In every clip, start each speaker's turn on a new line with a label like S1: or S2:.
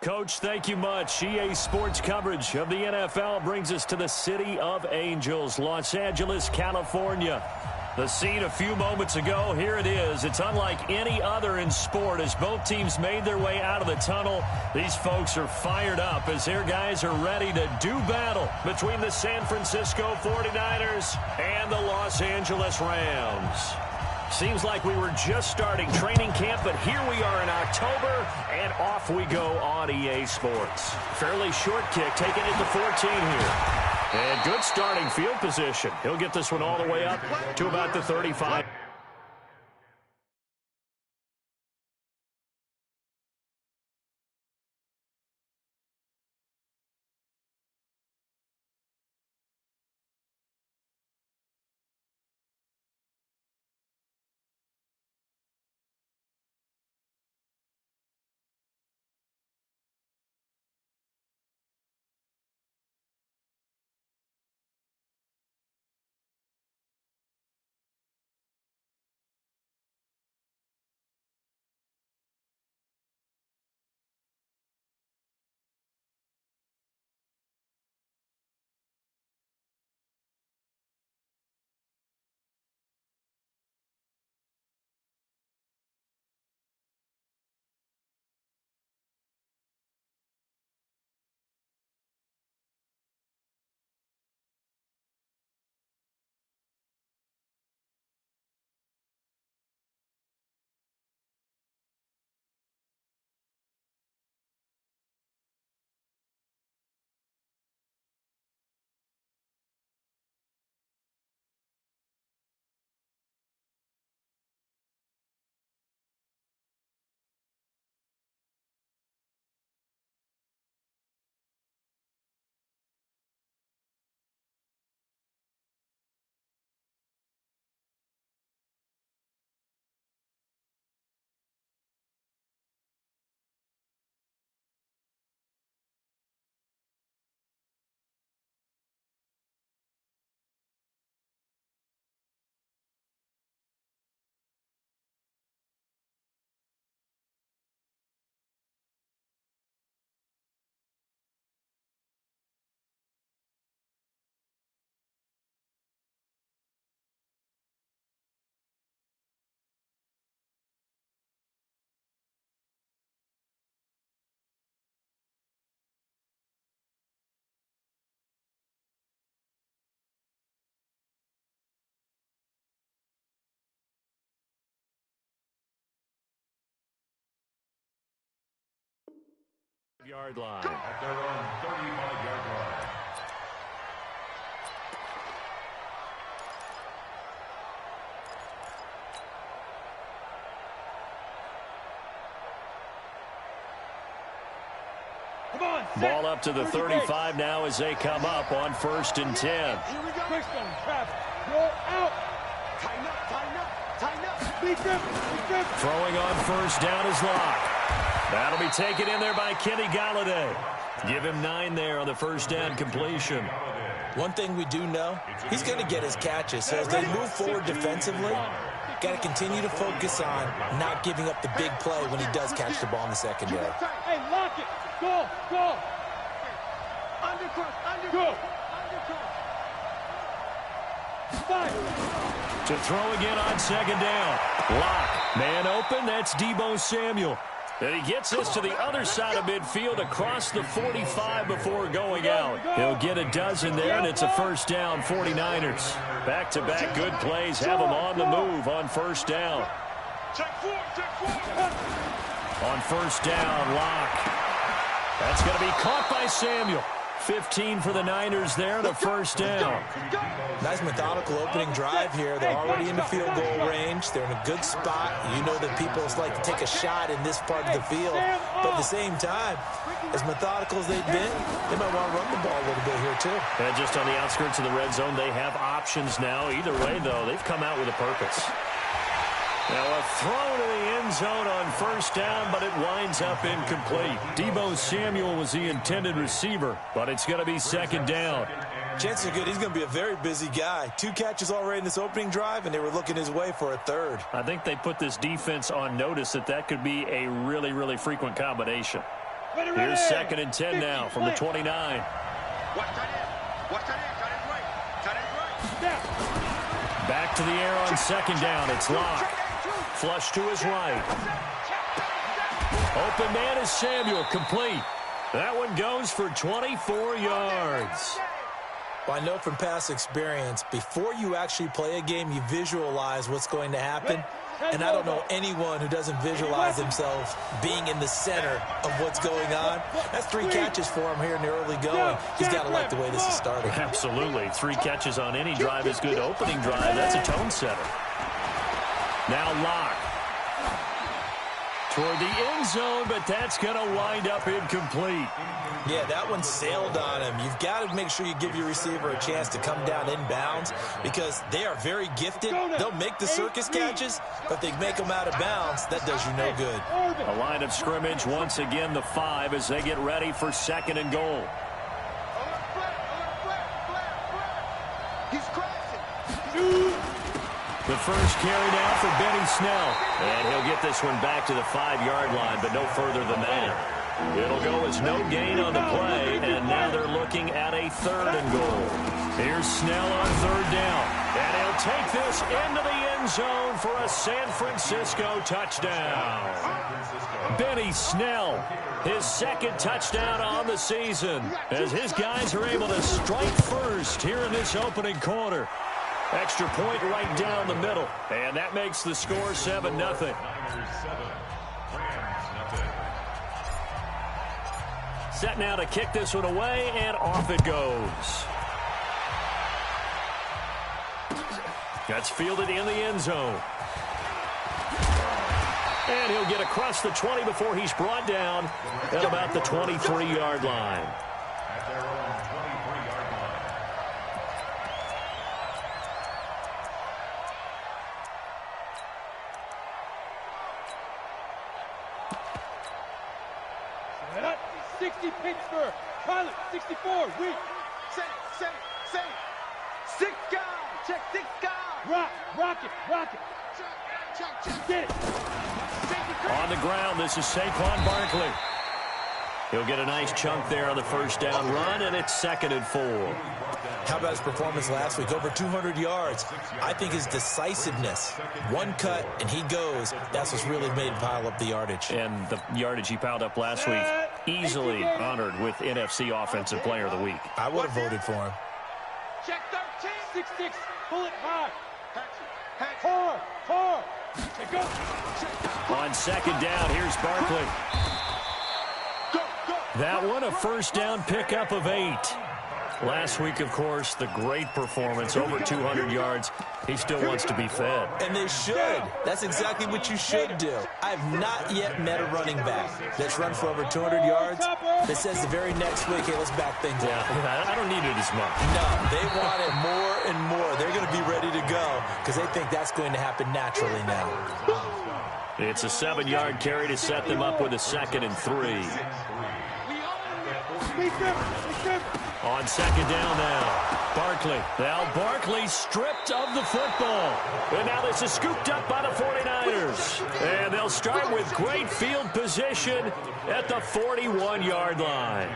S1: Coach, thank you much. EA Sports coverage of the NFL brings us to the City of Angels, Los Angeles, California. The scene a few moments ago, here it is. It's unlike any other in sport as both teams made their way out of the tunnel. These folks are fired up as their guys are ready to do battle between the San Francisco 49ers and the Los Angeles Rams. Seems like we were just starting training camp, but here we are in October, and off we go on EA Sports. Fairly short kick, taking it to 14 here. And good starting field position. He'll get this one all the way up to about the 35. Yard line.
S2: At their own 35-yard line.
S1: Ball up to the 35 now as they come up on 1st and 10.
S3: Here we go. Roll out. Tighten up, tighten up, tighten up. Beat them.
S1: Throwing on 1st down is Locke. That'll be taken in there by Kenny Golladay. Give him 9 there on the 1st down completion.
S4: One thing we do know, he's going to get his catches. So as they move forward defensively, got to continue to focus on not giving up the big play when he does catch the ball in the secondary.
S3: Hey, lock it. Go. Undercross. Go. Undercross.
S1: To throw again on 2nd down. Locke. Man open. That's Deebo Samuel. And he gets this to the other side of midfield across the 45 before going out. He'll get a dozen there, and it's a 1st down 49ers. Back-to-back good plays have them on the move on 1st down. On 1st down, Locke. That's going to be caught by Samuel. 15 for the Niners there and a 1st down.
S4: Nice methodical opening drive here. They're already in the field goal range. They're in a good spot. You know that people like to take a shot in this part of the field. But at the same time, as methodical as they've been, they might want to run the ball a little bit here too.
S1: And just on the outskirts of the red zone, they have options now. Either way, though, they've come out with a purpose. Now a throw to the end zone on 1st down, but it winds up incomplete. Deebo Samuel was the intended receiver, but it's going to be 2nd down.
S4: Chances are good he's going to be a very busy guy. 2 catches already in this opening drive, and they were looking his way for a 3rd.
S1: I think they put this defense on notice that could be a really, really frequent combination. Here's 2nd and 10 now from the 29. Back to the air on 2nd down. It's Locke. Flush to his right. Open man is Samuel. Complete. That one goes for 24 yards.
S4: Well, I know from past experience, before you actually play a game, you visualize what's going to happen. And I don't know anyone who doesn't visualize themselves being in the center of what's going on. That's 3 catches for him here in the early going. He's got to like the way this is starting.
S1: Absolutely. 3 catches on any drive is good. Opening drive, that's a tone setter. Now Locke. Toward the end zone, but that's going to wind up incomplete.
S4: Yeah, that one sailed on him. You've got to make sure you give your receiver a chance to come down inbounds because they are very gifted. They'll make the circus catches, but they make them out of bounds. That does you no good.
S1: A line of scrimmage, once again the 5 as they get ready for 2nd and goal.
S3: He's crashing.
S1: The first carry now for Benny Snell. And he'll get this one back to the 5-yard line, but no further than that. It'll go as no gain on the play, and now they're looking at a 3rd and goal. Here's Snell on 3rd down. And he'll take this into the end zone for a San Francisco touchdown. Benny Snell, his 2nd touchdown on the season, as his guys are able to strike first here in this opening quarter. Extra point right down the middle, and that makes the score 7-0. Set now to kick this one away, and off it goes. That's fielded in the end zone. And he'll get across the 20 before he's brought down at about the 23-yard line.
S3: Pittsburgh, pilot, 64, weak. Say. 6 guys, check 6 guys. Rock it. Check. Get it.
S1: On the ground, this is Saquon Barkley. He'll get a nice chunk there on the first down run, and it's 2nd and 4.
S4: How about his performance last week? Over 200 yards. I think his decisiveness, one cut, and he goes. That's what's really made him pile up the yardage.
S1: And the yardage he piled up last week, easily honored with NFC Offensive Player of the Week.
S4: I would have voted for him.
S3: Check 13. 6-6, pull it high. Hard. Check up.
S1: On 2nd down, here's Barkley. That one, a first down pickup of 8. Last week, of course, the great performance, over 200 yards. He still wants to be fed.
S4: And they should. That's exactly what you should do. I've not yet met a running back that's run for over 200 yards that says the very next week, hey, let's back things up.
S1: Yeah, I don't need it as much.
S4: No, they want it more and more. They're going to be ready to go because they think that's going to happen naturally now.
S1: It's a 7-yard carry to set them up with a 2nd and 3. On 2nd down now, Barkley. Now Barkley stripped of the football. And now this is scooped up by the 49ers. And they'll start with great field position at the 41-yard line.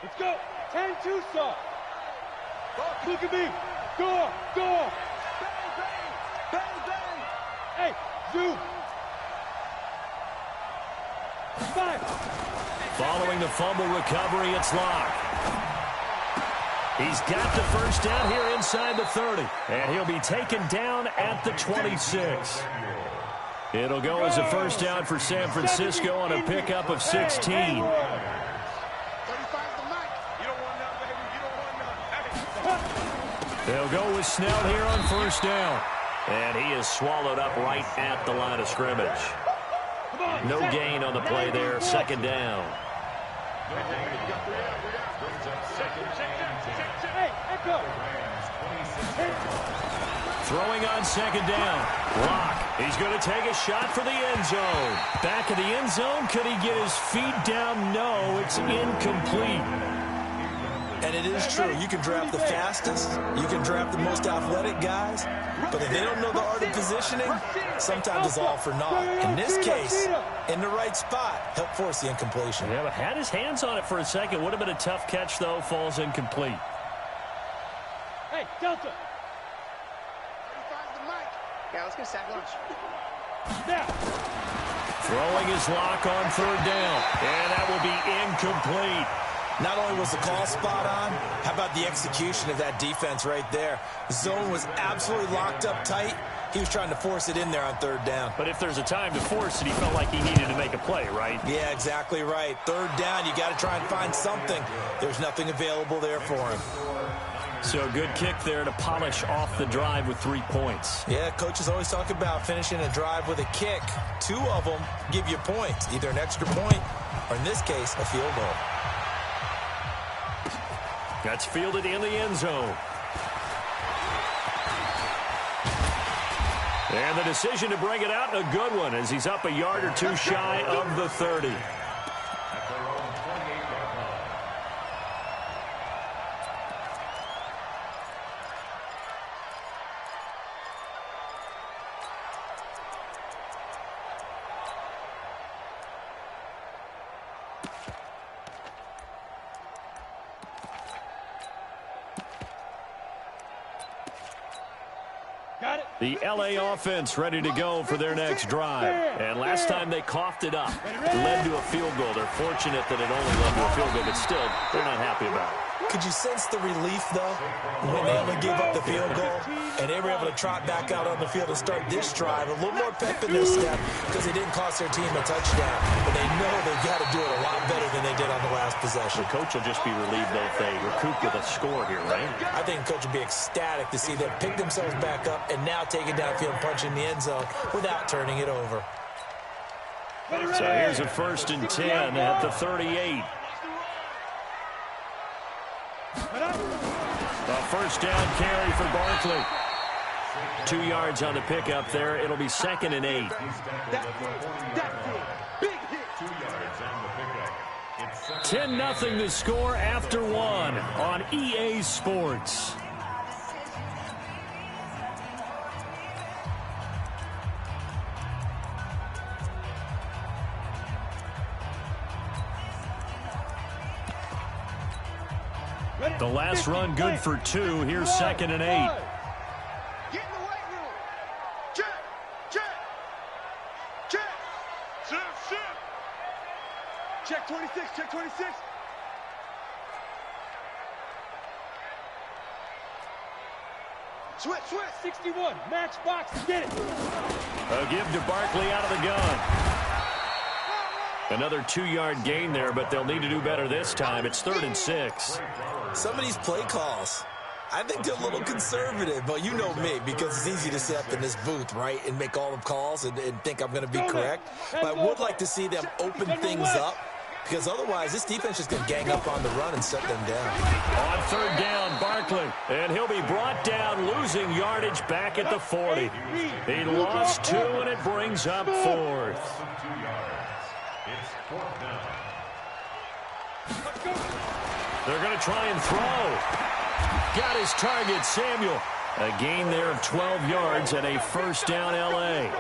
S3: Let's go. 10 Tucson. Look at me. Go. Bang. Hey, zoom. 5.
S1: Following the fumble recovery, it's Locke. He's got the first down here inside the 30. And he'll be taken down at the 26. It'll go as a first down for San Francisco on a pickup of 16. They'll go with Snell here on first down. And he is swallowed up right at the line of scrimmage. No gain on the play there, 2nd down. Throwing on 2nd down. Locke. He's going to take a shot for the end zone. Back of the end zone. Could he get his feet down? No, it's incomplete.
S4: And it is true. You can draft the fastest. You can draft the most athletic guys. But if they don't know the art of positioning, sometimes it's all for naught. In this case, in the right spot, help force the incompletion.
S1: Yeah, but had his hands on it for a second. Would have been a tough catch, though. Falls incomplete.
S3: Hey, Delta.
S5: Yeah, let's get sack lunch.
S3: Now.
S1: Throwing his lock on third down. And that will be incomplete.
S4: Not only was the call spot on, how about the execution of that defense right there? The zone was absolutely locked up tight. He was trying to force it in there on third down.
S1: But if there's a time to force it, he felt like he needed to make a play, right?
S4: Yeah, exactly right. Third down, you got to try and find something. There's nothing available there for him.
S1: So good kick there to polish off the drive with 3 points.
S4: Yeah, coaches always talk about finishing a drive with a kick. 2 of them give you points, either an extra point or, in this case, a field goal.
S1: That's fielded in the end zone. And the decision to bring it out, a good one, as he's up a yard or 2 shy of the 30. The LA offense ready to go for their next drive. And last time they coughed it up. It led to a field goal. They're fortunate that it only led to a field goal, but still, they're not happy about it.
S4: Could you sense the relief, though, when they only gave up the field goal and they were able to trot back out on the field and start this drive? A little more pep in their step because they didn't cost their team a touchdown. But they know they've got to do it a lot better than they did on the last possession.
S1: The coach will just be relieved, though, if they recoup with a score here, right?
S4: I think the coach will be ecstatic to see them pick themselves back up and now take it downfield and punch in the end zone without turning it over.
S1: So here's a 1st and 10 at the 38. A first down carry for Barkley. 2 yards on the pickup there. It'll be 2nd and 8.
S3: Big hit.
S2: 2 yards on the pickup. It's
S1: 10-0 the score after 1 on EA Sports. The last run good for 2. Here's 2nd and 8.
S5: Get in the weight room. Check. Check. Check. Shift.
S3: Check 26. Check 26.
S5: Switch.
S3: 61. Match box. Get it.
S1: A give to Barkley out of the gun. Another 2-yard gain there, but they'll need to do better this time. It's 3rd and 6.
S4: Some of these play calls, I think they're a little conservative, but you know me, because it's easy to sit up in this booth, right, and make all the calls and think I'm going to be correct. But I would like to see them open things up, because otherwise this defense is going to gang up on the run and shut them down.
S1: On 3rd down, Barkley, and he'll be brought down, losing yardage back at the 40. He lost 2, and it brings up 4th.
S2: 2 yards. It's 4th down.
S1: They're going to try and throw. Got his target, Samuel. A gain there of 12 yards and a 1st down, L.A.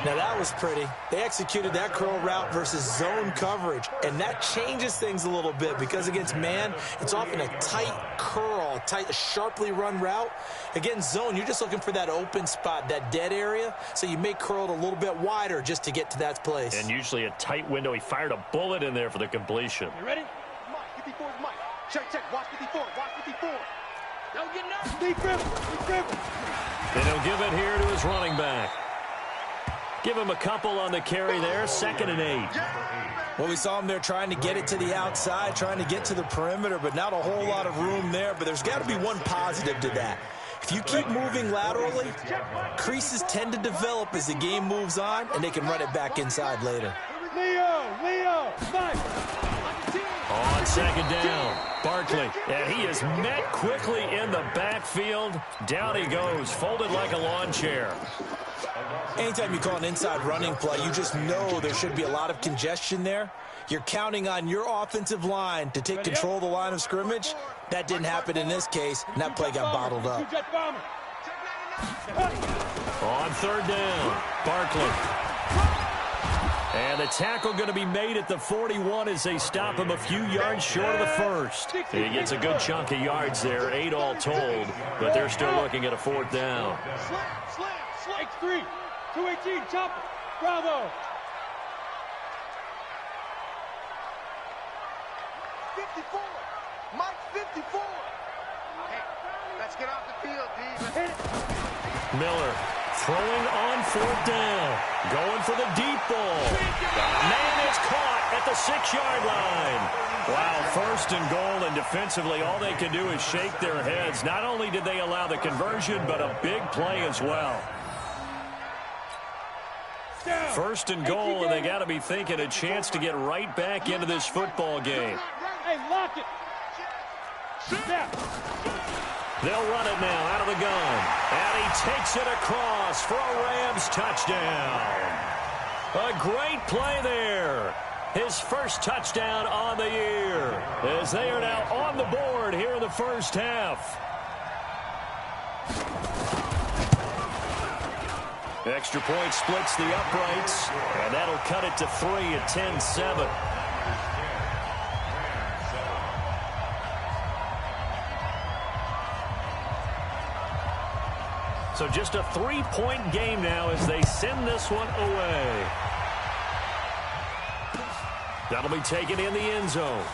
S4: Now that was pretty. They executed that curl route versus zone coverage, and that changes things a little bit because against man, it's often a tight curl, a sharply run route. Against zone, you're just looking for that open spot, that dead area, so you may curl it a little bit wider just to get to that place.
S1: And usually a tight window. He fired a bullet in there for the completion.
S3: You ready?
S5: Mike, 54 is Mike. Check. Watch 54. Watch 54. Don't get nervous.
S3: Deep grip.
S1: And he'll give it here to his running back. Give him a couple on the carry there. 2nd and 8.
S4: Well, we saw him there trying to get it to the outside, trying to get to the perimeter, but not a whole lot of room there. But there's got to be one positive to that. If you keep moving laterally, creases tend to develop as the game moves on, and they can run it back inside later.
S3: Leo, Mike.
S1: On 2nd down, Barkley, and he is met quickly in the backfield. Down he goes, folded like a lawn chair.
S4: Anytime you call an inside running play, you just know there should be a lot of congestion there. You're counting on your offensive line to take control of the line of scrimmage. That didn't happen in this case, and that play got bottled up.
S1: On third down, Barkley. And the tackle going to be made at the 41 as they stop him a few yards short of the first. He gets a good chunk of yards there, 8 all told, but they're still looking at a fourth down.
S3: Slam, X3, 218, chopper, bravo.
S5: 54. Mike 54. Hey, let's get off the field, D.
S1: Miller throwing on fourth down. Going for the deep ball. Man is caught at the 6-yard line. Wow, first and goal, and defensively all they can do is shake their heads. Not only did they allow the conversion, but a big play as well. First and goal, and they got to be thinking a chance to get right back into this football game.
S3: Hey, lock it.
S1: They'll run it now out of the gun. And he takes it across for a Rams touchdown. A great play there. His first touchdown on the year, as they are now on the board here in the first half. Extra point splits the uprights, and that'll cut it to 3 at 10-7. So just a 3-point game now as they send this one away. That'll be taken in the end zone.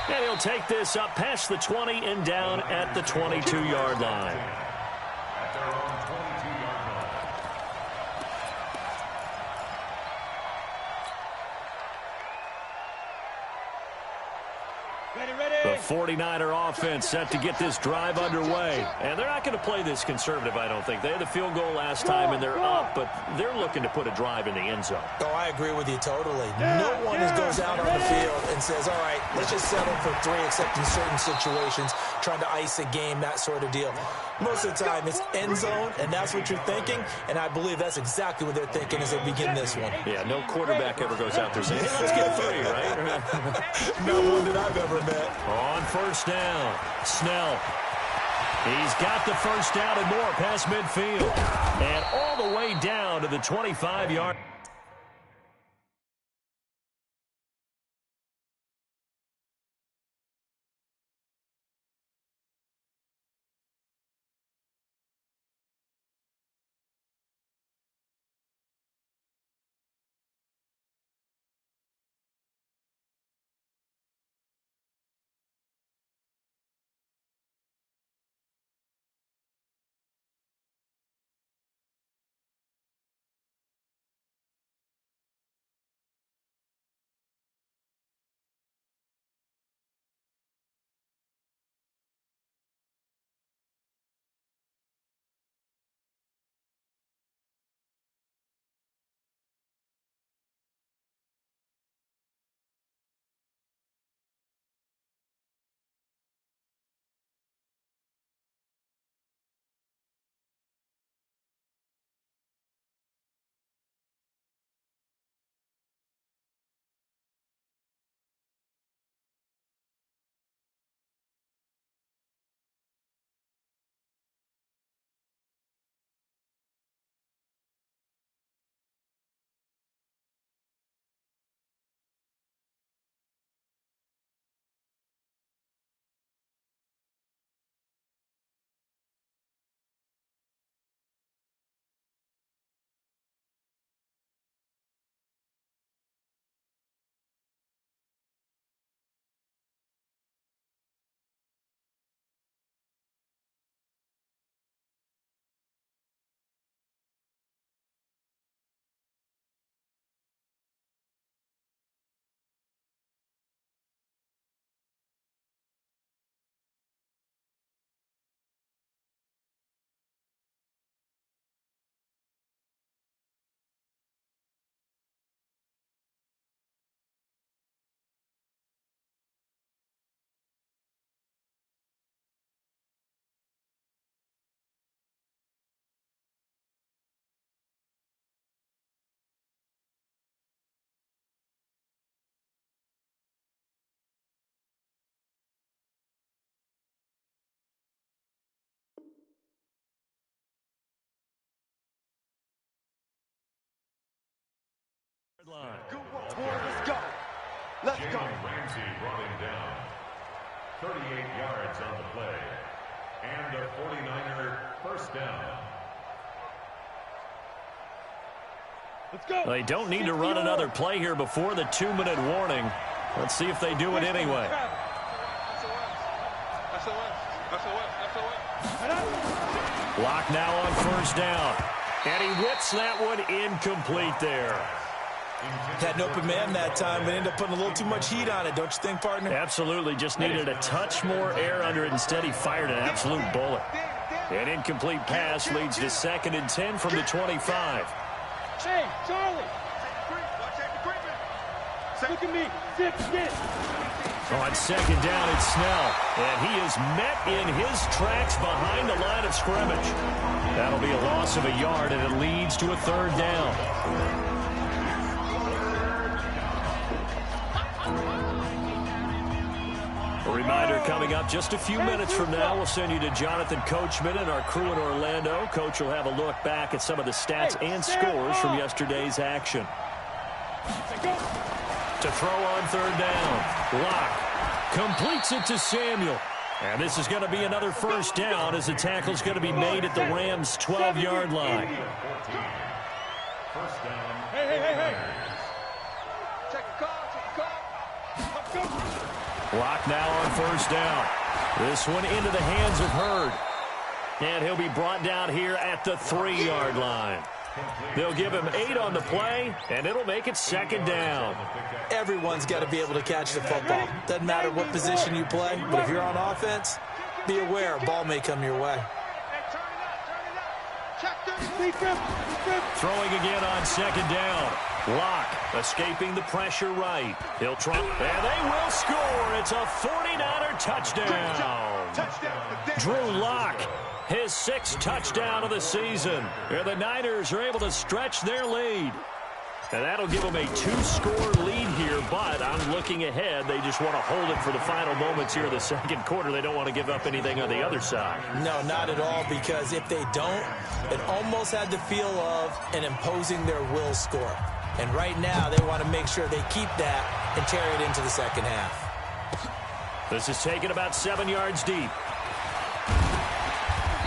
S1: And he'll take this up past the 20 and down at the 22-yard line.
S2: At their own 22-yard line.
S1: The 49er offense set to get this drive underway. And they're not going to play this conservative, I don't think. They had the field goal last time, and they're up, but they're looking to put a drive in the end zone.
S4: Oh, I agree with you totally. No one goes out on the field and says, all right, let's just settle for 3, except in certain situations, trying to ice a game, that sort of deal. Most of the time, it's end zone, and that's what you're thinking, and I believe that's exactly what they're thinking as they begin this one.
S1: Yeah, no quarterback ever goes out there saying, hey, let's get 3, right?
S4: No one that I've ever met.
S1: On first down, Snell. He's got the first down and more past midfield. And all the way down to the 25-yard.
S5: Good work, boy. Let's go. Let's go.
S2: Jalen Ramsey brought him down. 38 yards on the play. And a 49er first down.
S3: Let's go.
S1: They don't need to run another play here before the 2-minute warning. Let's see if they do it anyway. Block now on first down. And he whips that one incomplete there.
S4: Had an open man that time, but ended up putting a little too much heat on it, don't you think, partner?
S1: Absolutely. Just needed a touch more air under it. Instead, he fired an absolute bullet. An incomplete pass leads to 2nd and 10 from the 25.
S3: Hey, Charlie. Look at me. Zip, get it.
S1: On 2nd down, it's Snell. And he is met in his tracks behind the line of scrimmage. That'll be a loss of a yard, and it leads to a 3rd down. A reminder coming up just a few minutes from now, we'll send you to Jonathan Coachman and our crew in Orlando. Coach will have a look back at some of the stats and scores from yesterday's action. To throw on 3rd down. Locke completes it to Samuel. And this is going to be another first down as the tackle's going to be made at the Rams' 12-yard line.
S2: First down.
S3: Hey.
S5: Check the call.
S1: Locke now on first down. This one into the hands of Hurd. And he'll be brought down here at the 3-yard line. They'll give him 8 on the play, and it'll make it 2nd down.
S4: Everyone's got to be able to catch the football. Doesn't matter what position you play, but if you're on offense, be aware a ball may come your way.
S1: Throwing again on 2nd down. Locke escaping the pressure right. He'll try, and they will score. It's a 49er touchdown. Drew Locke, his 6th touchdown of the season. And the Niners are able to stretch their lead. And that'll give them a 2-score lead here, but I'm looking ahead. They just want to hold it for the final moments here in the 2nd quarter. They don't want to give up anything on the other side.
S4: No, not at all, because if they don't, it almost had the feel of an imposing their will score. And right now, they want to make sure they keep that and carry it into the 2nd half.
S1: This is taken about 7 yards deep.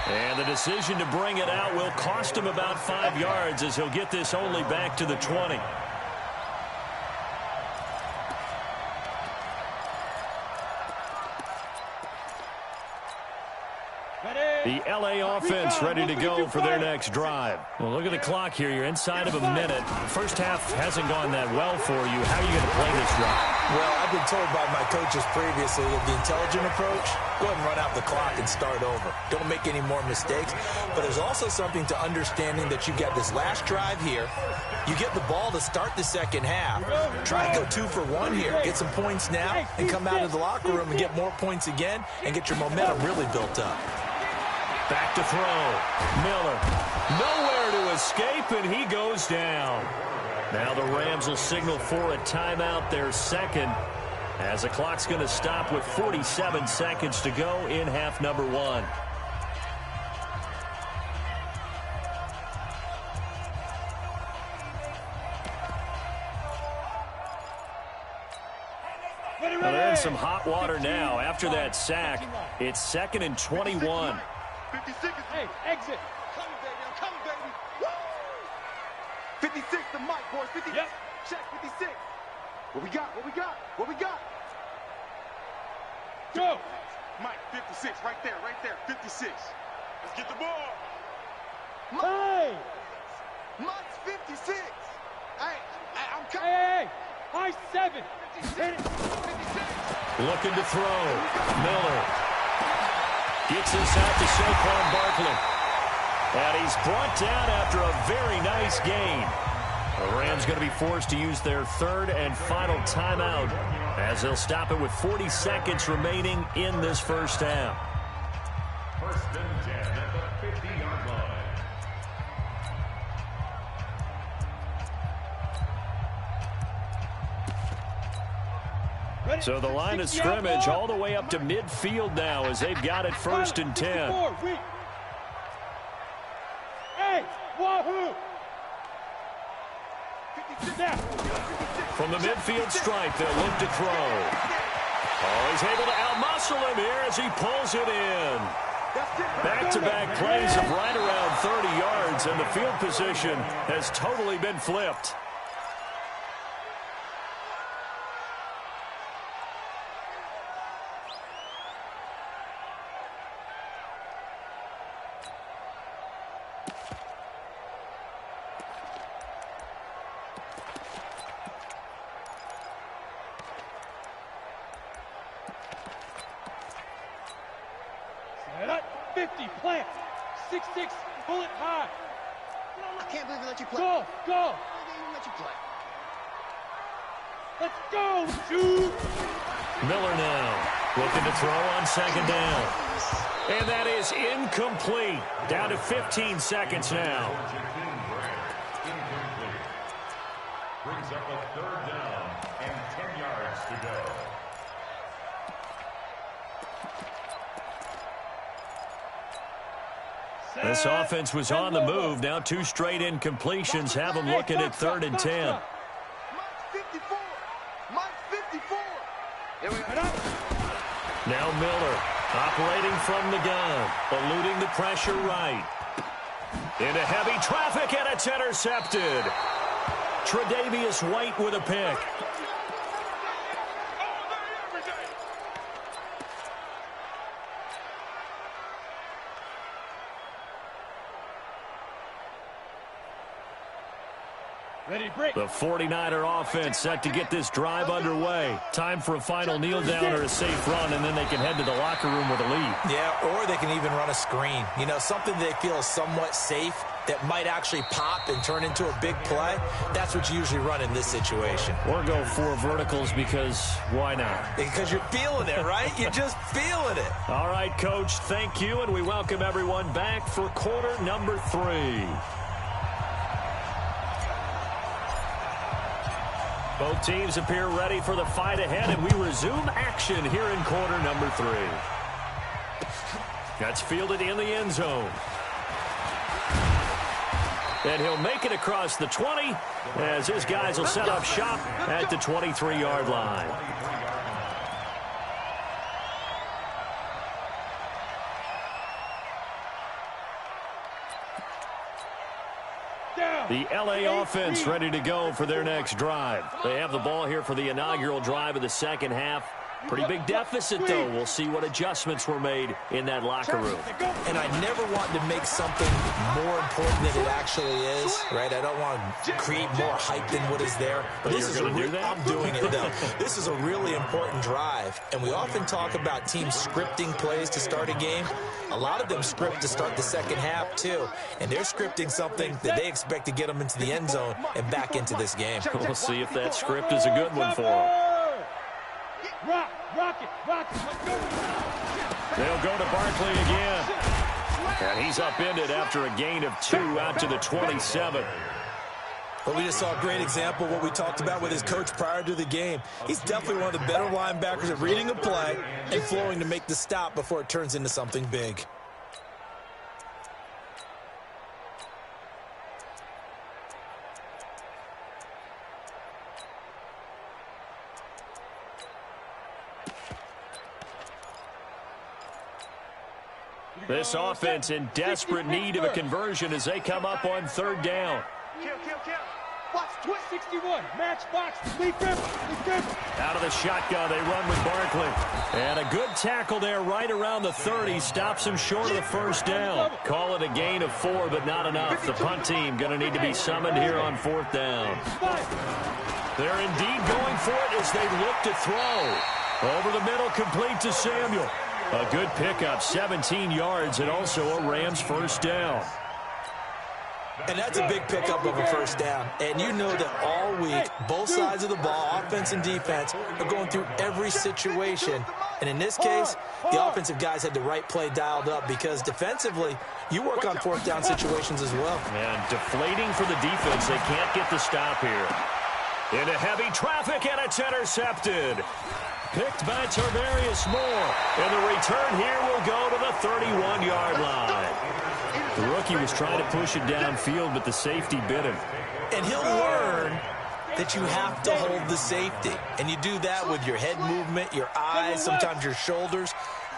S1: And the decision to bring it out will cost him about 5 yards as he'll get this only back to the 20. The L.A. offense ready to go for their next drive. Well, look at the clock here. You're inside of a minute. First half hasn't gone that well for you. How are you going to play this drive?
S4: Well, I've been told by my coaches previously that the intelligent approach, go ahead and run out the clock and start over. Don't make any more mistakes. But there's also something to understanding that you get this last drive here. You get the ball to start the 2nd half. Try to go 2 for 1 here. Get some points now and come out of the locker room and get more points again and get your momentum really built up.
S1: Back to throw. Miller. Nowhere to escape, and he goes down. Now the Rams will signal for a timeout, their 2nd, as the clock's going to stop with 47 seconds to go in half number 1. Well, they're in some hot water now. After that sack, it's 2nd and 21.
S5: 56.
S3: Hey, exit.
S5: Coming, baby. I'm coming, baby. Woo! 56 the mic, boys. 56.
S3: Yep.
S5: Check 56. What we got? What we got?
S3: Go.
S5: Mike, 56. Right there. 56. Let's get the ball.
S3: Hey.
S5: Mike's 56. Hey, I'm coming.
S3: Hey. High 7. Hit it. 56.
S1: Looking to throw. Miller. Gets this out to Saquon Barkley. And he's brought down after a very nice gain. The Rams going to be forced to use their 3rd and final timeout as they'll stop it with 40 seconds remaining in this first half.
S2: First and 10 at the 50-yard line.
S1: So the line of scrimmage all the way up to midfield now as they've got it 1st and 10.
S3: Hey, wahoo!
S5: 56.
S1: From the midfield stripe, they'll look to throw. Oh, he's able to outmuscle him here as he pulls it in. Back-to-back plays of right around 30 yards, and the field position has totally been flipped.
S3: Set up, 50, plant, 6-6, bullet high.
S5: I can't believe they let you play.
S3: Go, go.
S5: They didn't let you play.
S3: Let's go, dude.
S1: Miller now looking to throw on second down. And that is incomplete. Down to 15 seconds now.
S2: Incomplete. Brings up a third down and 10 yards to go.
S1: This offense was on the move. Now 2 straight incompletions have them looking at 3rd and 10.
S5: Mike's 54. Mike's 54. Here we go.
S1: Now Miller operating from the gun, eluding the pressure right. Into heavy traffic, and it's intercepted. Tre'Davious White with a pick.
S3: Ready, break.
S1: The 49er offense set to get this drive underway. Time for a final kneel down or a safe run, and then they can head to the locker room with a lead.
S4: Yeah, or they can even run a screen. You know, something they feel is somewhat safe that might actually pop and turn into a big play. That's what you usually run in this situation.
S1: Or go 4 verticals because why not?
S4: Because you're feeling it, right? You're just feeling it.
S1: All right, Coach, thank you, and we welcome everyone back for quarter number 3. Both teams appear ready for the fight ahead, and we resume action here in quarter number 3. That's fielded in the end zone. And he'll make it across the 20 as his guys will set up shop at the 23-yard line. The LA offense ready to go for their next drive. They have the ball here for the inaugural drive of the second half. Pretty big deficit, though. We'll see what adjustments were made in that locker room.
S4: And I never want to make something more important than it actually is, right? I don't want to create more hype than what is there. But this is I'm doing it, though. This is a really important drive. And we often talk about teams scripting plays to start a game. A lot of them script to start the second half, too. And they're scripting something that they expect to get them into the end zone and back into this game.
S1: We'll see if that script is a good one for them.
S3: Rock it, let's go.
S1: They'll go to Barkley again. And he's upended after a gain of 2 out to the 27.
S4: But we just saw a great example of what we talked about with his coach prior to the game. He's definitely one of the better linebackers at reading a play and flowing to make the stop before it turns into something big.
S1: This offense in desperate need of a conversion as they come up on 3rd down.
S5: Kill. Watch, twist.
S3: 61, match box, Lee Griffin.
S1: Out of the shotgun, they run with Barkley. And a good tackle there right around the 30. Stops him short of the first down. Call it a gain of 4, but not enough. The punt team going to need to be summoned here on 4th down. They're indeed going for it as they look to throw. Over the middle, complete to Samuel. A good pickup, 17 yards, and also a Rams first down.
S4: And that's a big pickup of a first down. And you know that all week, both sides of the ball, offense and defense, are going through every situation. And in this case, the offensive guys had the right play dialed up because defensively, you work on 4th down situations as well.
S1: And deflating for the defense. They can't get the stop here. Into heavy traffic, and it's intercepted. Picked by Tarvarius Moore. And the return here will go to the 31-yard line. The rookie was trying to push it downfield, but the safety bit him.
S4: And he'll learn that you have to hold the safety. And you do that with your head movement, your eyes, sometimes your shoulders.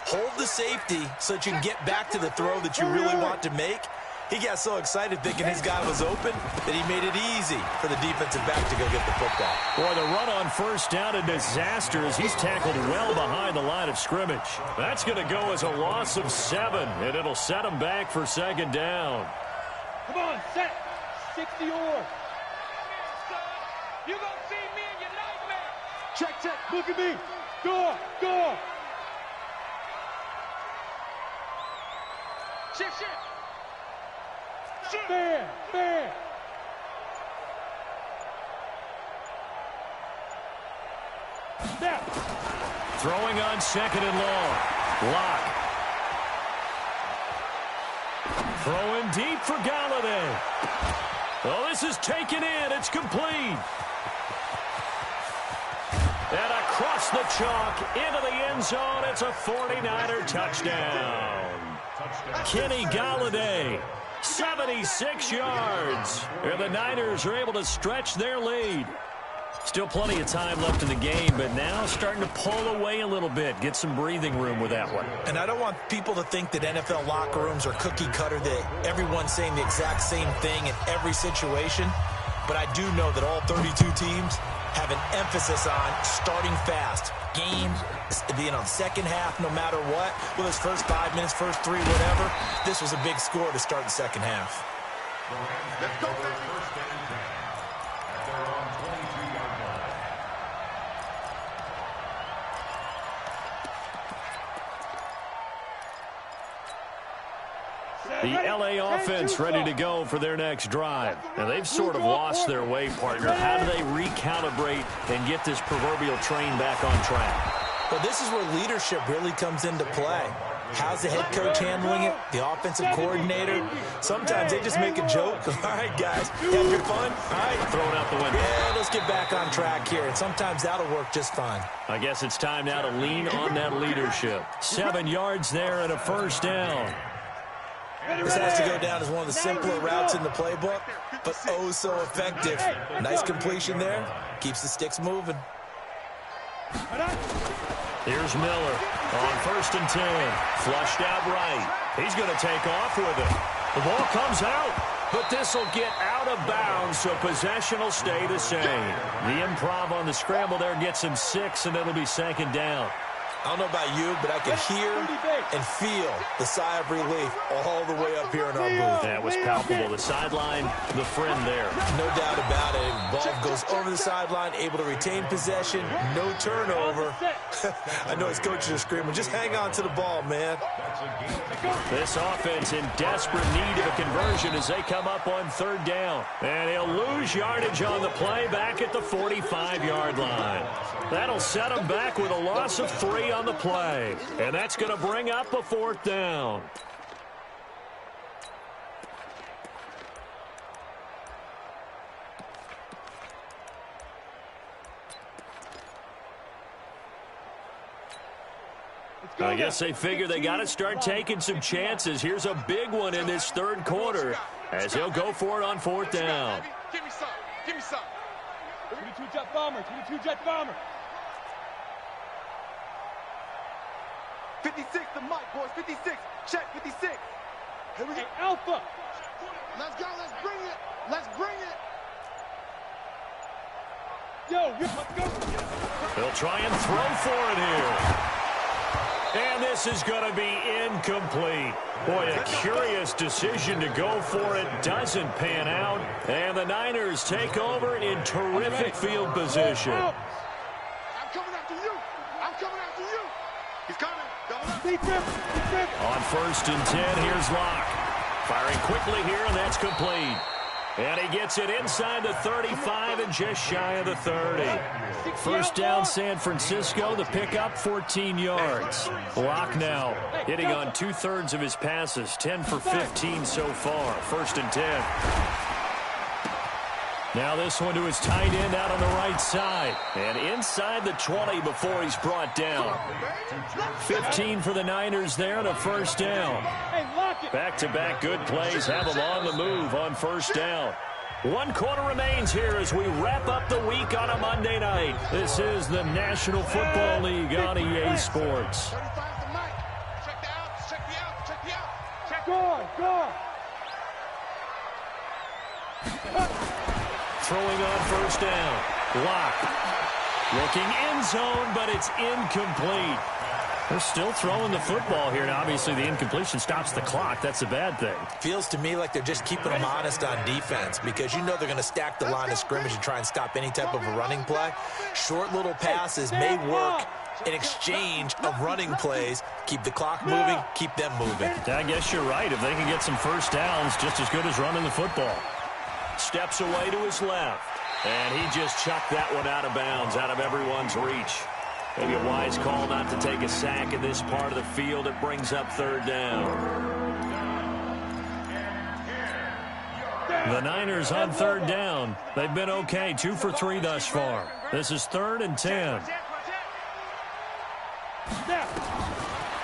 S4: Hold the safety so that you can get back to the throw that you really want to make. He got so excited thinking his guy was open that he made it easy for the defensive back to go get the football.
S1: Boy, the run on first down, a disaster as he's tackled well behind the line of scrimmage. That's going to go as a loss of 7, and it'll set him back for second down.
S3: Come on, set. 60 or.
S6: You gonna see me in your nightmare.
S3: Check. Look at me. Go.
S6: Shift.
S3: Fair. Snap.
S1: Throwing on second and long. Lock. Throwing deep for Galladay. Oh, this is taken in. It's complete. And across the chalk into the end zone. It's a 49er touchdown. Kenny Galladay, 76 yards. And the Niners are able to stretch their lead. Still plenty of time left in the game, but now starting to pull away a little bit. Get some breathing room with that one.
S4: And I don't want people to think that NFL locker rooms are cookie cutter, that everyone's saying the exact same thing in every situation. But I do know that all 32 teams have an emphasis on starting fast. Games, second half, no matter what. Whether it's first 5 minutes, first 3, whatever. This was a big score to start the second half.
S2: Let's go, first and 10 at their own 22-yard line.
S1: The LA offense ready to go for their next drive. Now, they've sort of lost their way, partner. How do they recalibrate and get this proverbial train back on track?
S4: Well, this is where leadership really comes into play. How's the head coach handling it? The offensive coordinator? Sometimes they just make a joke. All right, guys, have your fun. All right,
S1: throw it out the window.
S4: Yeah, let's get back on track here. And sometimes that'll work just fine.
S1: I guess it's time now to lean on that leadership. 7 yards there and a first down.
S4: This has to go down as one of the simpler routes in the playbook, but oh so effective. Nice completion there. Keeps the sticks moving.
S1: Here's Miller on first and 10. Flushed out right. He's going to take off with it. The ball comes out, but this will get out of bounds, so possession will stay the same. The improv on the scramble there gets him 6, and it'll be second down.
S4: I don't know about you, but I can hear and feel the sigh of relief all the way up here in our booth.
S1: That was palpable. The sideline, the friend there.
S4: No doubt about it. Ball goes over the sideline, able to retain possession, no turnover. I know his coaches are screaming, just hang on to the ball, man.
S1: This offense in desperate need of a conversion as they come up on third down. And he'll lose yardage on the play back at the 45-yard line. That'll set him back with a loss of 3 on the play. And that's going to bring up a fourth down. I guess they figure they got to start taking some chances. Here's a big one in this third quarter as he'll go for it on fourth down.
S6: Give me some. Give me some.
S3: 22 jet bomber. 22 jet bomber.
S5: 56 to Mike, boys. 56. Check 56. Here we go.
S3: Hey, Alpha.
S5: Let's go. Let's bring it. Let's bring it.
S3: Yo, let's go.
S1: He'll try and throw for it here. And this is going to be incomplete. Boy, a curious decision to go for it doesn't pan out. And the Niners take over in terrific field position.
S5: I'm coming after you. I'm coming after you. He's coming.
S1: On first and 10, here's Locke. Firing quickly here, and that's complete. And he gets it inside the 35 and just shy of the 30. First down, San Francisco. The pickup, 14 yards. Locke now hitting on 2/3 of his passes, 10 for 15 so far. First and 10. Now this one to his tight end out on the right side. And inside the 20 before he's brought down. 15 for the Niners there and a first down. Back-to-back good plays have him on the move on first down. 1 quarter remains here as we wrap up the week on a Monday night. This is the National Football League on EA Sports.
S6: 35 to Mike. Check the out, check the out, check the out. Check.
S3: Go.
S1: Throwing on first down. Lock. Looking end zone, but it's incomplete. They're still throwing the football here, and obviously the incompletion stops the clock. That's a bad thing.
S4: Feels to me like they're just keeping them honest on defense because you know they're going to stack the line of scrimmage and try and stop any type of a running play. Short little passes may work in exchange of running plays. Keep the clock moving, keep them moving.
S1: I guess you're right. If they can get some first downs, just as good as running the football. Steps away to his left, and he just chucked that one out of bounds, out of everyone's reach. Maybe a wise call not to take a sack in this part of the field. It brings up third down. The Niners on third down. They've been okay, 2 for 3 thus far. This is 3rd and 10.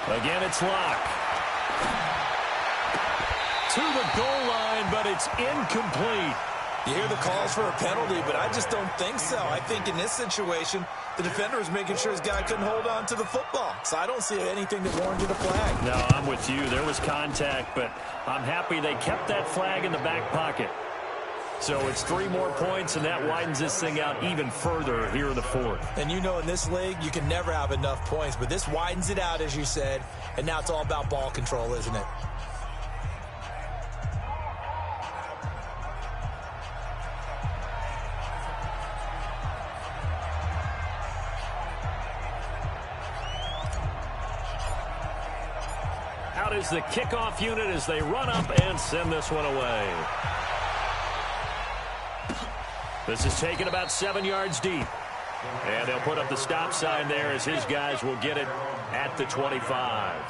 S1: Again, it's Lock. To the goal line, but it's incomplete.
S4: You hear the calls for a penalty, but I just don't think so. I think in this situation, the defender was making sure his guy couldn't hold on to the football. So I don't see anything that warranted a flag.
S1: No, I'm with you. There was contact, but I'm happy they kept that flag in the back pocket. So it's 3 more points, and that widens this thing out even further here in the 4th.
S4: And you know in this league, you can never have enough points, but this widens it out, as you said, and now it's all about ball control, isn't it?
S1: Out is the kickoff unit as they run up and send this one away. This is taken about 7 yards deep. And they'll put up the stop sign there as his guys will get it at the 25.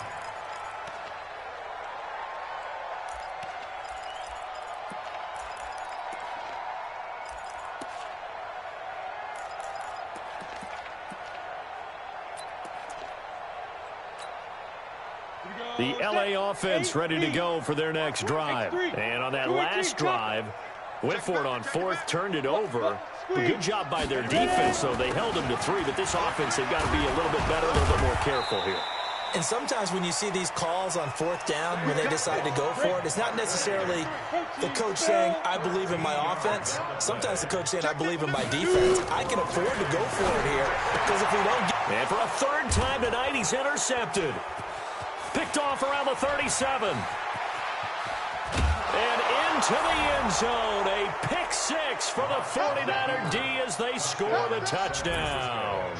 S1: The LA offense ready to go for their next drive. And on that last drive, went for it on 4th, turned it over. A good job by their defense, though. They held them to 3, but this offense, they've got to be a little bit better, a little bit more careful here.
S4: And sometimes when you see these calls on 4th down, when they decide to go for it, it's not necessarily the coach saying, I believe in my offense. Sometimes the coach saying, I believe in my defense. I can afford to go for it here because if we don't get...
S1: And for a 3rd time tonight, he's intercepted. Picked off around the 37. And into the end zone. A pick 6 for the 49er D as they score the touchdown.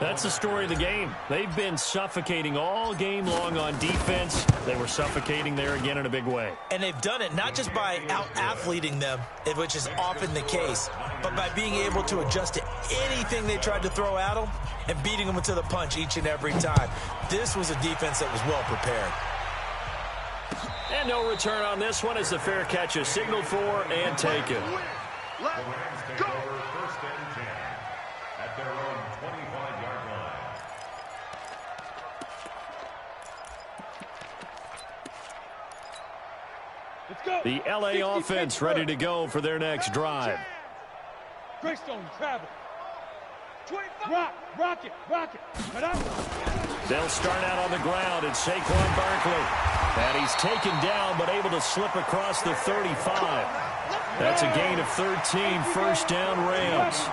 S1: That's the story of the game. They've been suffocating all game long on defense. They were suffocating there again in a big way.
S4: And they've done it not just by out-athleting them, which is often the case, but by being able to adjust to anything they tried to throw at them and beating them to the punch each and every time. This was a defense that was well prepared.
S1: And no return on this one as the fair catch is signaled for and taken.
S2: Let's go. 1st and 10 at their own 25-yard line.
S1: The LA offense ready to go for their next drive.
S3: Greystone travel. Rock it.
S1: They'll start out on the ground, and Saquon Barkley. And he's taken down, but able to slip across the 35. That's a gain of 13, 1st down Rams.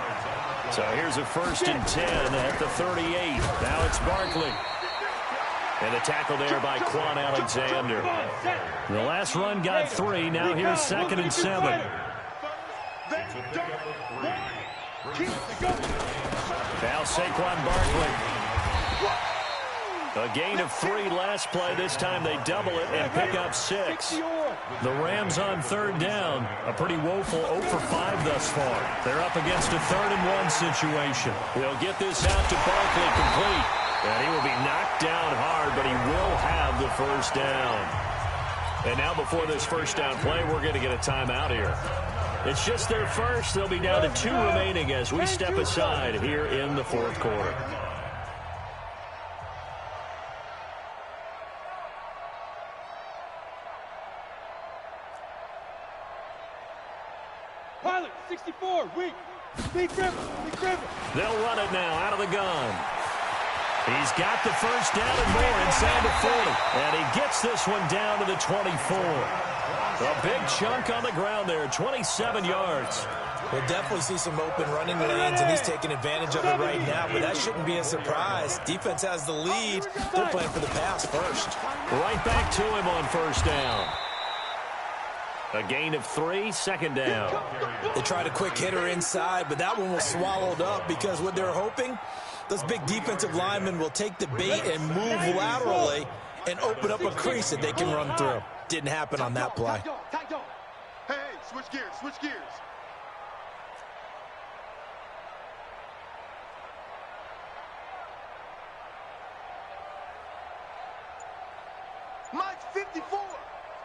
S1: So here's a 1st and 10 at the 38. Now it's Barkley. And the tackle there by Quan Alexander. The last run got 3. Now here's 2nd and 7. Now Saquon Barkley. A gain of 3 last play. This time they double it and pick up 6. The Rams on 3rd down. A pretty woeful 0 for 5 thus far. They're up against a 3rd and 1 situation. They'll get this out to Barkley complete. And he will be knocked down hard, but he will have the 1st down. And now before this 1st down play, we're going to get a timeout here. It's just their first. They'll be down to 2 remaining as we step aside here in the 4th quarter.
S3: Pilot, 64, weak. Big Griffin, Big Griffin.
S1: They'll run it now out of the gun. He's got the first down and more inside the 40. And he gets this one down to the 24. A big chunk on the ground there, 27 yards.
S4: We'll definitely see some open running lanes, and he's taking advantage of it right now, but that shouldn't be a surprise. Defense has the lead. They're playing for the pass first.
S1: Right back to him on first down. A gain of 3, second down.
S4: They tried a quick hitter inside, but that one was swallowed up because what they're hoping, those big defensive linemen will take the bait and move laterally and open up a crease that they can run through. Didn't happen on that play.
S5: Hey, switch gears, switch gears. Mike 54.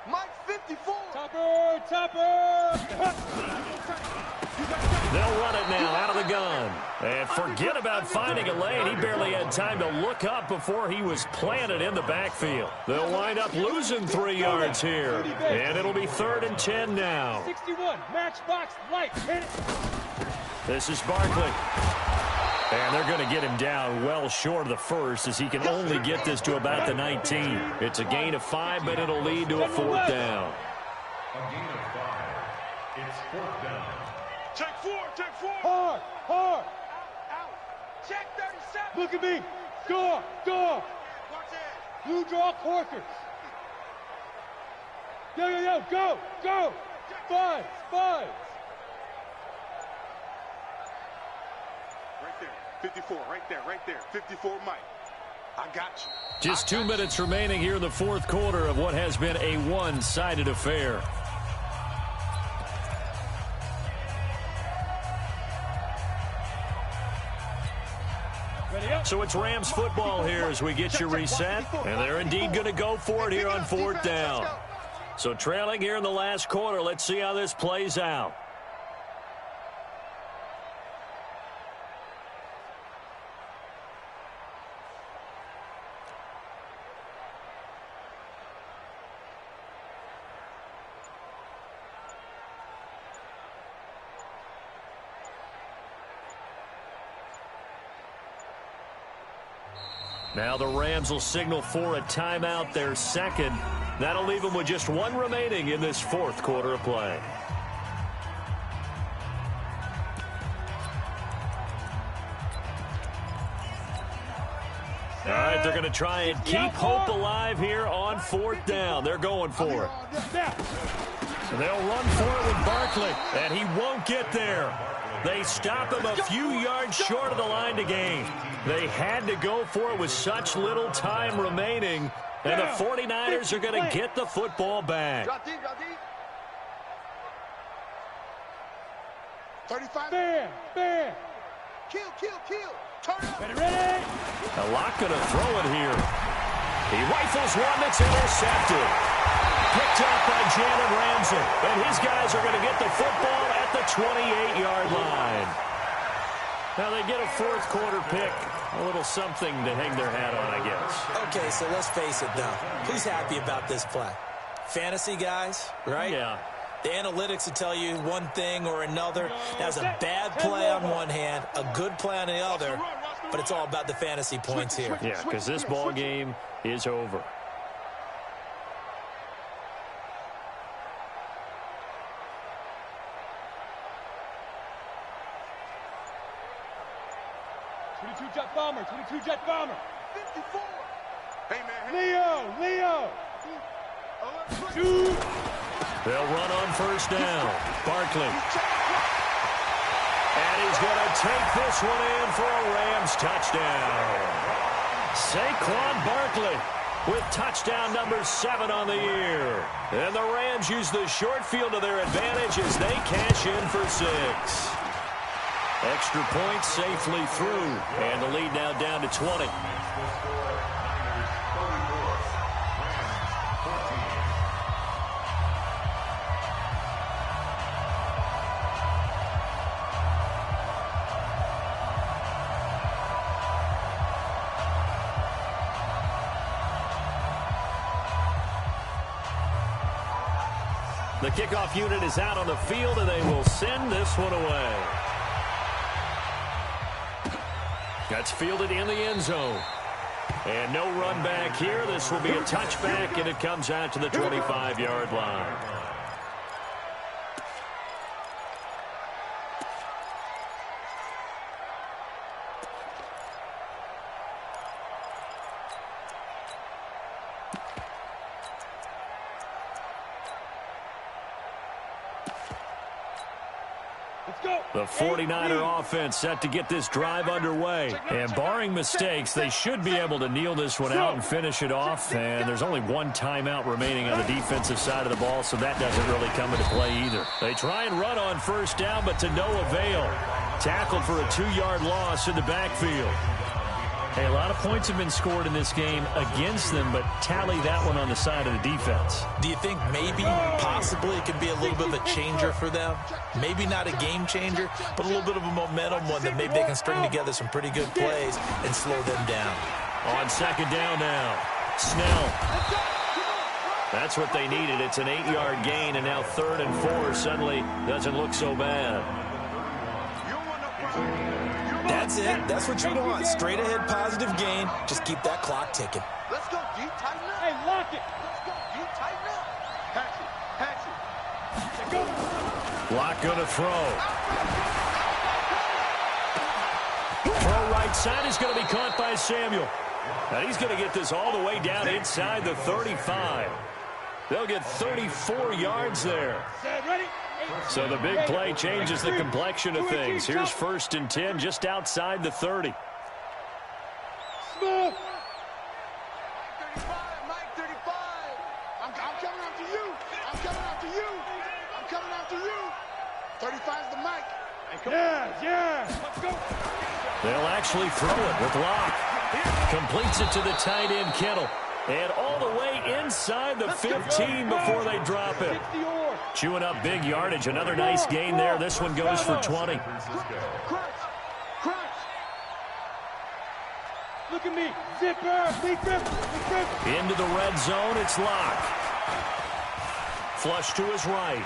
S5: Mike 54.
S3: Topper, Topper.
S1: They'll run it now out of the gun. And forget about finding a lane. He barely had time to look up before he was planted in the backfield. They'll wind up losing 3 yards here. And it'll be 3rd and 10 now.
S3: 61, matchbox light. Hit it.
S1: This is Barkley. And they're going to get him down well short of the first as he can only get this to about the 19. It's a gain of 5, but it'll lead to a 4th down.
S2: A gain of 5. It's 4th down.
S6: Take 4, take 4.
S3: Hard, hard.
S5: Out. Check 37.
S3: Look at me. Go, go.
S5: Watch it.
S3: Blue draw Corkers. Yo, yo, yo, go, go. Five, five.
S5: Right there. 54, right there. 54, Mike. I got you.
S1: Just 2 minutes remaining here in the 4th quarter of what has been a one-sided affair. So it's Rams football here as we get you reset. And they're indeed going to go for it here on 4th down. So trailing here in the last quarter. Let's see how this plays out. Now the Rams will signal for a timeout, their second. That'll leave them with just 1 remaining in this 4th quarter of play. All right, they're going to try and keep hope alive here on 4th down. They're going for it. So they'll run for it with Barkley, and he won't get there. They stop him a few yards short of the line to gain. They had to go for it with such little time remaining, and the 49ers are going to get the football back.
S5: Drop deep, drop deep. 35.
S3: Bam, bam.
S5: Kill, kill, kill. Turn up.
S3: Ready, ready.
S1: A lot going to throw it here. He rifles one that's intercepted. Picked up by Jalen Ramsey. And his guys are going to get the football at the 28-yard line. Now they get a 4th quarter pick. A little something to hang their hat on, I guess.
S4: Okay, so let's face it, though. Who's happy about this play? Fantasy guys, right?
S1: Yeah.
S4: The analytics will tell you one thing or another. That's a bad play on one hand, a good play on the other, but it's all about the fantasy points here.
S1: Yeah, because this ball game is over.
S3: Jet bomber, 22 jet bomber.
S5: 54. Hey, man.
S3: Leo. Shoot.
S1: They'll run on first down. Barkley. And he's going to take this one in for a Rams touchdown. Saquon Barkley with touchdown number 7 on the year. And the Rams use the short field to their advantage as they cash in for 6. Extra point safely through. And the lead now down to 20. The kickoff unit is out on the field, and they will send this one away. That's fielded in the end zone. And no run back here. This will be a touchback, and it comes out to the 25-yard line. The 49er offense set to get this drive underway. And barring mistakes, they should be able to kneel this one out and finish it off. And there's only one timeout remaining on the defensive side of the ball, so that doesn't really come into play either. They try and run on first down, but to no avail. Tackled for a 2-yard loss in the backfield. Hey, a lot of points have been scored in this game against them, but tally that one on the side of the defense.
S4: Do you think maybe, possibly, it could be a little bit of a changer for them? Maybe not a game changer, but a little bit of a momentum one that maybe they can string together some pretty good plays and slow them down.
S1: On second down now, Snell. That's what they needed. It's an 8-yard gain, and now 3rd and 4 suddenly doesn't look so bad.
S4: That's it. That's what you want. Straight ahead positive gain. Just keep that clock ticking.
S5: Let's go, D. Tighten up.
S3: Hey, lock it.
S5: Let's go, D. Tighten up. Patch it.
S3: Go.
S1: Lock going to throw. Throw right side is going to be caught by Samuel. And he's going to get this all the way down inside the 35. They'll get 34 yards there.
S3: Ready?
S1: So the big play changes the complexion of things. Here's 1st and 10 just outside the 30.
S3: Smooth.
S5: Mike 35. I'm coming after you. I'm coming after you. I'm coming after you. 35 is the mic.
S3: Yeah. Let's go.
S1: They'll actually throw it with Locke. Completes it to the tight end, Kittle. And all the way inside the 15 before they drop it. Chewing up big yardage. Another nice gain there. This one goes for 20.
S3: Look at me. Zipper.
S1: Into the red zone. It's Locke. Flush to his right.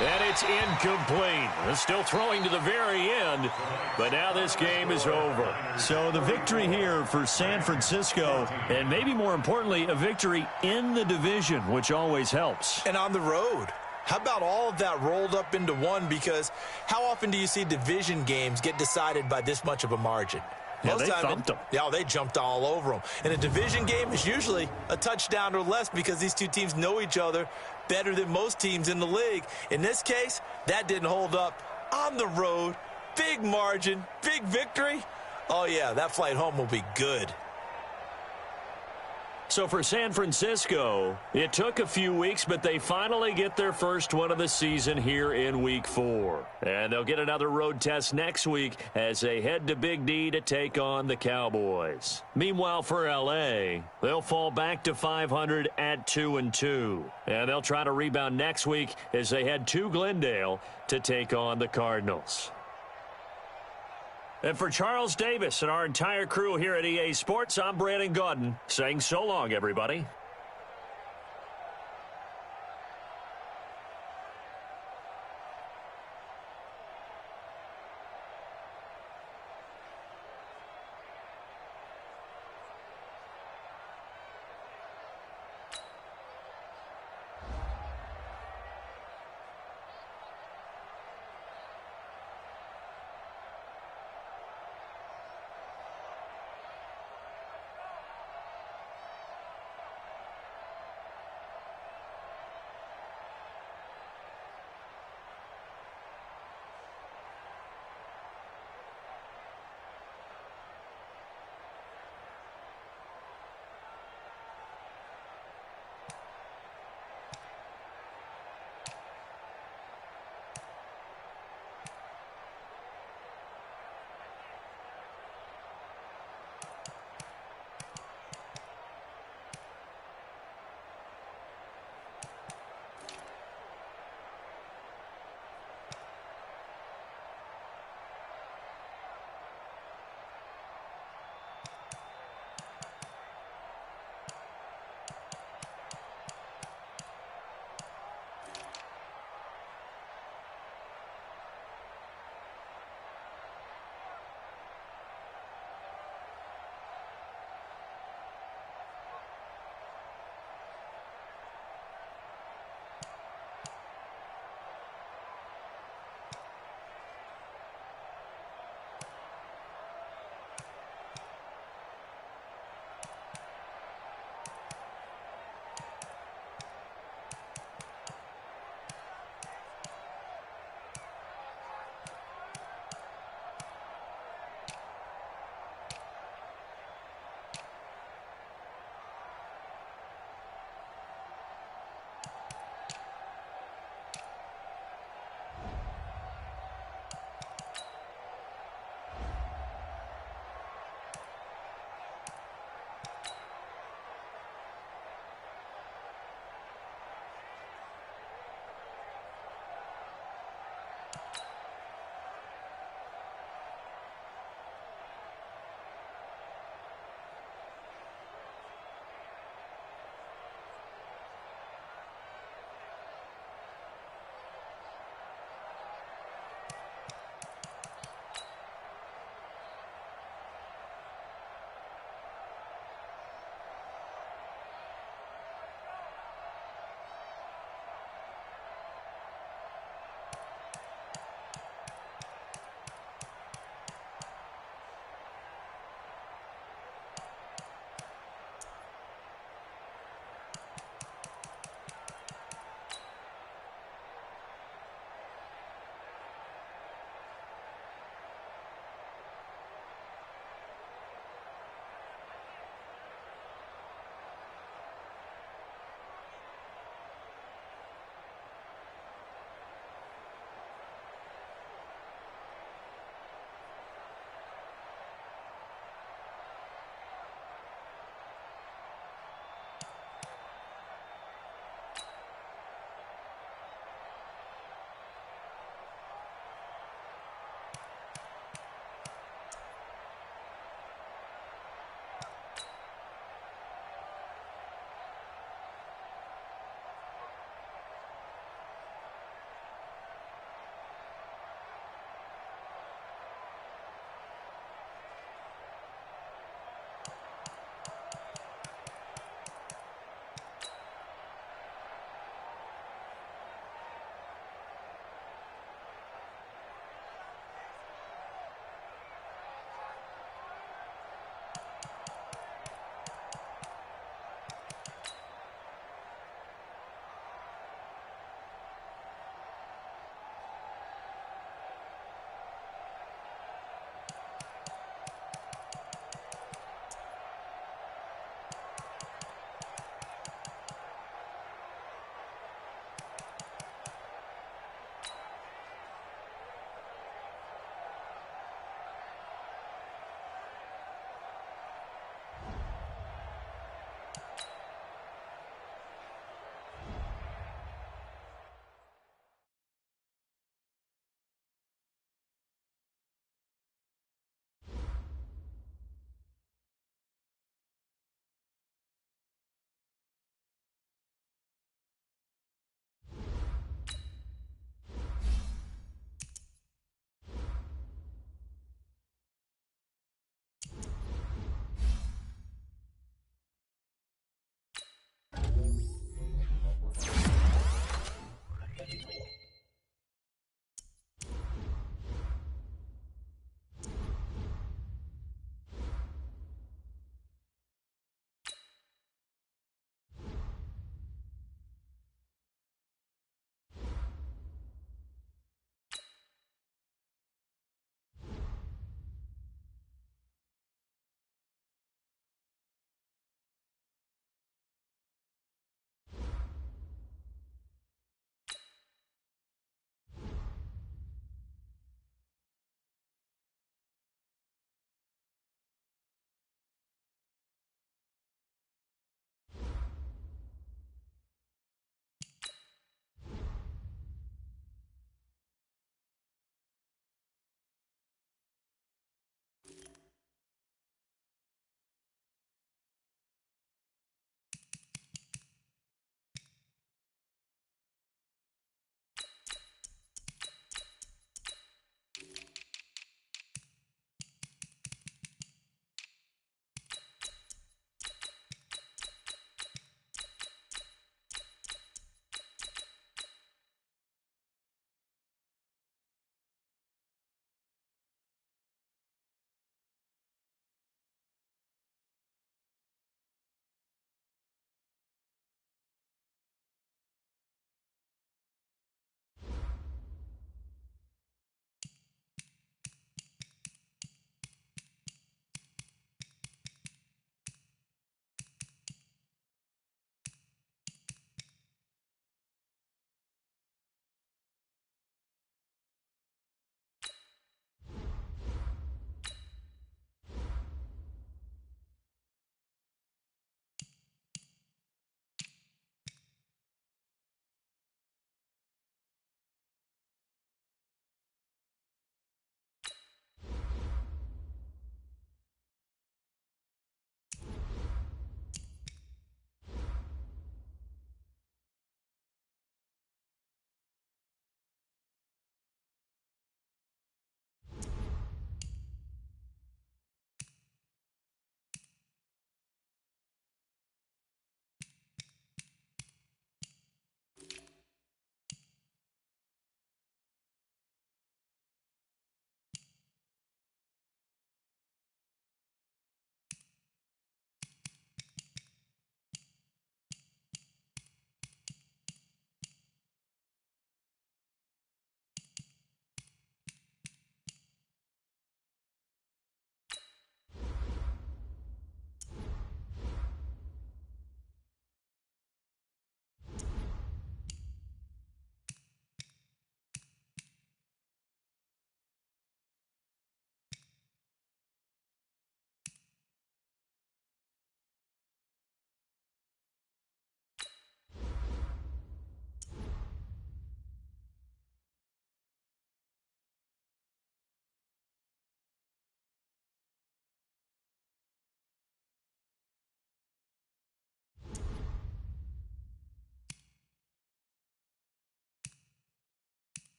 S1: And it's incomplete. They're still throwing to the very end, but now this game is over. So the victory here for San Francisco, and maybe more importantly, a victory in the division, which always helps.
S4: And on the road. How about all of that rolled up into one? Because how often do you see division games get decided by this much of a margin?
S1: Yeah, they thumped them.
S4: Yeah, they jumped all over them. And a division game is usually a touchdown or less because these two teams know each other better than most teams in the league. In this case, that didn't hold up. On the road, big margin, big victory. Oh, yeah, that flight home will be good.
S1: So for San Francisco, it took a few weeks, but they finally get their first one of the season here in Week 4. And they'll get another road test next week as they head to Big D to take on the Cowboys. Meanwhile, for L.A., they'll fall back to 500 at 2-2. And they'll try to rebound next week as they head to Glendale to take on the Cardinals. And for Charles Davis and our entire crew here at EA Sports, I'm Brandon Gaudin saying so long, everybody.